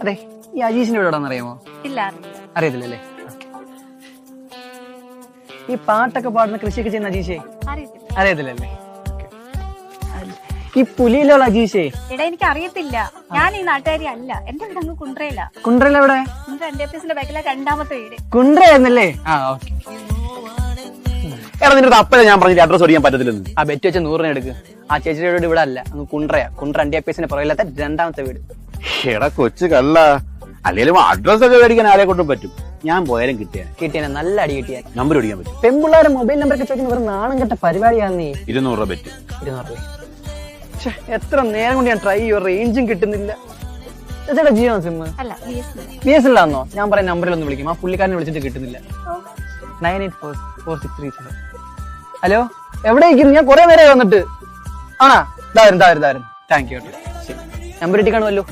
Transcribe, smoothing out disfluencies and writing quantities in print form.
അതെ, ഈ അജീഷിന്റെ വീട് എവിടെയാണെന്ന് അറിയാമോ? ഇല്ല, അറിയത്തില്ലല്ലേ? ഈ പാട്ടൊക്കെ പാടുന്ന കൃഷിയൊക്കെ ചെയ്യുന്ന അജീഷേ അറിയത്തില്ല. അറിയത്തില്ലല്ലേ? ഈ പുലിയിലുള്ള അജീഷേ എടാ, എനിക്ക് അറിയത്തില്ല. ഞാൻ ഈ നാട്ടുകാരി അല്ല. എന്റെ വീട് അങ്ങ് കുണ്ട്രയില. കുണ്ട്രയില എവിടെ? NDFCന്റെ ബാക്കിലെ 2ാമത്തെ വീട്. കുണ്ട്രയായിരുന്നല്ലേ? ആ, ഓക്കെ. എടാ, നിന്റെ അപ്പഴേ ഞാൻ പറഞ്ഞിട്ട് അഡ്രസ് ഓടിക്കാൻ പറ്റത്തില്ലെന്ന്. ആ ബെറ്റ് വെച്ച 100 എടുക്ക്. ആ ചേച്ചിയുടെ വീട് ഇവിടെ അല്ല, അങ്ങ് കുണ്ട്രയാ. കുണ്ട്ര NDFCന്റെ പുറകിലത്തെ 2ാമത്തെ വീട്. എടാ കൊച്ചു കള്ള, അല്ലെങ്കിലും അഡ്രസ് ഒക്കെ മേടിക്കാൻ ആരെ കൊണ്ടും പറ്റും. ഞാൻ പോയാലും കിട്ടിയാനെ നല്ല അടി കിട്ടിയാൻ. നമ്പർ ഓടിക്കാൻ പറ്റും. പെൺപിള്ളേരെ മൊബൈൽ നമ്പർ ഒക്കെ ചോദിക്കുന്ന ഒരു നാണം കെട്ട പരിപാടിയാണ് നീ. 200 രൂപ പറ്റും. 200 രൂപ. എത്ര നേരം കൊണ്ട് ഞാൻ ട്രൈ ചെയ്യോ, റേഞ്ചും കിട്ടുന്നില്ല. ചേട്ടാ ജിയോ സിം? അല്ല, BSNL ആണോ? ഞാൻ പറയുന്ന നമ്പറിൽ ഒന്ന് വിളിക്കും. ആ പുള്ളിക്കാരനെ വിളിച്ചിട്ട് കിട്ടുന്നില്ല. 984467. ഹലോ, എവിടെ ഇരിക്കുന്നു? ഞാൻ കുറെ നേരമായി വന്നിട്ട്. ആണാ, ഇതായിരുന്നു. Thank you. ശരി, നമ്പർ ഇട്ടി കാണുമല്ലോ.